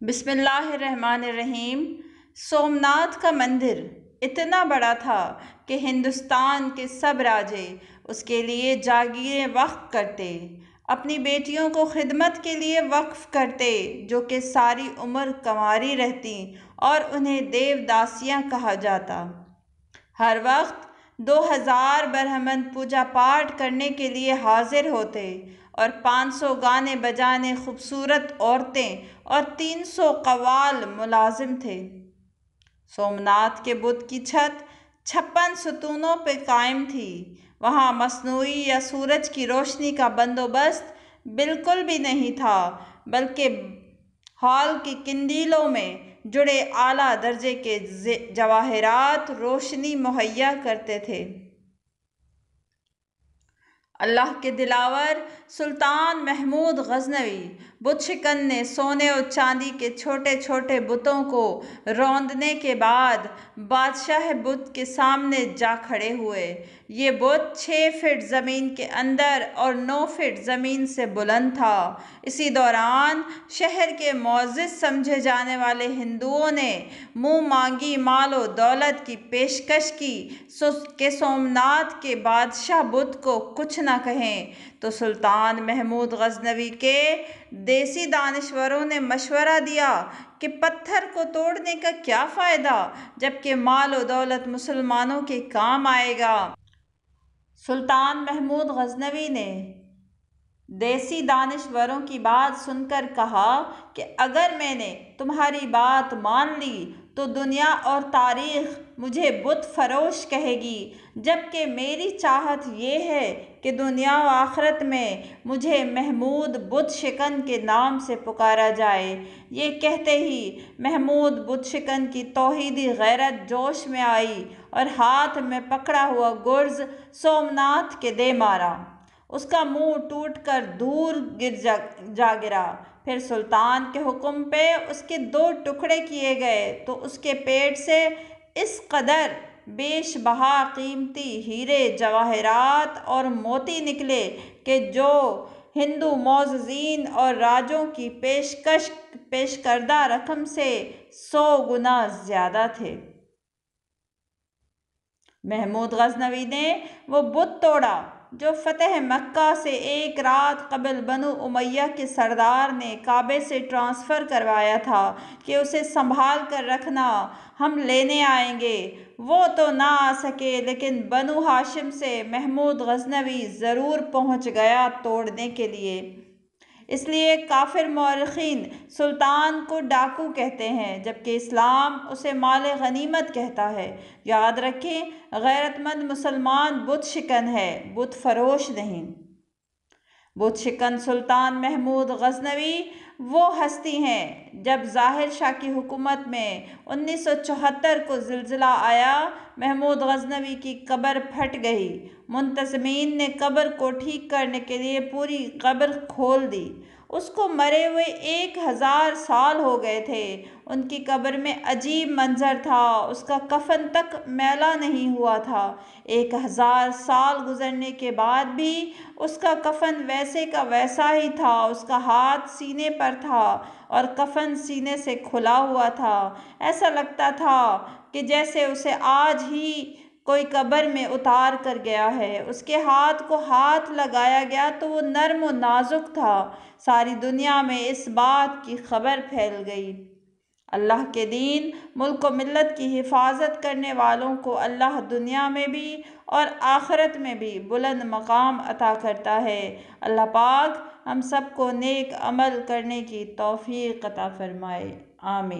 بسم اللہ الرحمن الرحیم۔ سومناتھ کا مندر اتنا بڑا تھا کہ ہندوستان کے سب راجے اس کے لیے جاگیریں وقف کرتے، اپنی بیٹیوں کو خدمت کے لیے وقف کرتے جو کہ ساری عمر کنواری رہتیں اور انہیں دیو داسیاں کہا جاتا۔ ہر وقت 2000 برہمن پوجا پاٹ کرنے کے لیے حاضر ہوتے اور 500 گانے بجانے خوبصورت عورتیں اور 300 قوال ملازم تھے۔ سومناتھ کے بت کی چھت 56 ستونوں پہ قائم تھی۔ وہاں مصنوعی یا سورج کی روشنی کا بندوبست بالکل بھی نہیں تھا، بلکہ ہال کی قندیلوں میں جڑے اعلیٰ درجے کے جواہرات روشنی مہیا کرتے تھے۔ اللہ کے دلاور سلطان محمود غزنوی بت شکن نے سونے اور چاندی کے چھوٹے چھوٹے بتوں کو روندنے کے بعد بادشاہ بت کے سامنے جا کھڑے ہوئے۔ یہ بت 6 فٹ زمین کے اندر اور 9 فٹ زمین سے بلند تھا۔ اسی دوران شہر کے معزز سمجھے جانے والے ہندوؤں نے منہ مانگی مال و دولت کی پیشکش کی کہ سومناتھ کے بادشاہ بت کو کچھ نہ کہیں، تو سلطان محمود غزنوی کے دیسی دانشوروں نے مشورہ دیا کہ پتھر کو توڑنے کا کیا فائدہ جبکہ مال و دولت مسلمانوں کے کام آئے گا۔ سلطان محمود غزنوی نے دیسی دانشوروں کی بات سن کر کہا کہ اگر میں نے تمہاری بات مان لی تو دنیا اور تاریخ مجھے بت فروش کہے گی، جبکہ میری چاہت یہ ہے کہ دنیا و آخرت میں مجھے محمود بت شکن کے نام سے پکارا جائے۔ یہ کہتے ہی محمود بت شکن کی توحیدی غیرت جوش میں آئی اور ہاتھ میں پکڑا ہوا گرز سومناتھ کے دے مارا۔ اس کا منہ ٹوٹ کر دور جا گرا۔ پھر سلطان کے حکم پہ اس کے 2 ٹکڑے کیے گئے تو اس کے پیٹ سے اس قدر بیش بہا قیمتی ہیرے جواہرات اور موتی نکلے کہ جو ہندو معززین اور راجوں کی پیش کردہ رقم سے 100 گنا زیادہ تھے۔ محمود غزنوی نے وہ بت توڑا جو فتح مکہ سے 1 رات قبل بنو امیہ کے سردار نے کعبے سے ٹرانسفر کروایا تھا کہ اسے سنبھال کر رکھنا، ہم لینے آئیں گے۔ وہ تو نہ آ سکے لیکن بنو ہاشم سے محمود غزنوی ضرور پہنچ گیا توڑنے کے لیے۔ اس لیے کافر مورخین سلطان کو ڈاکو کہتے ہیں جبکہ اسلام اسے مال غنیمت کہتا ہے۔ یاد رکھیں، غیرت مند مسلمان بت شکن ہے، بت فروش نہیں۔ بت شکن سلطان محمود غزنوی وہ ہستی ہیں جب ظاہر شاہ کی حکومت میں 1974 کو زلزلہ آیا، محمود غزنوی کی قبر پھٹ گئی۔ منتظمین نے قبر کو ٹھیک کرنے کے لیے پوری قبر کھول دی۔ اس کو مرے ہوئے 1000 سال ہو گئے تھے۔ ان کی قبر میں عجیب منظر تھا، اس کا کفن تک میلا نہیں ہوا تھا۔ 1000 سال گزرنے کے بعد بھی اس کا کفن ویسے کا ویسا ہی تھا۔ اس کا ہاتھ سینے پر تھا اور کفن سینے سے کھلا ہوا تھا۔ ایسا لگتا تھا کہ جیسے اسے آج ہی کوئی قبر میں اتار کر گیا ہے۔ اس کے ہاتھ کو ہاتھ لگایا گیا تو وہ نرم و نازک تھا۔ ساری دنیا میں اس بات کی خبر پھیل گئی۔ اللہ کے دین، ملک و ملت کی حفاظت کرنے والوں کو اللہ دنیا میں بھی اور آخرت میں بھی بلند مقام عطا کرتا ہے۔ اللہ پاک ہم سب کو نیک عمل کرنے کی توفیق عطا فرمائے، آمین۔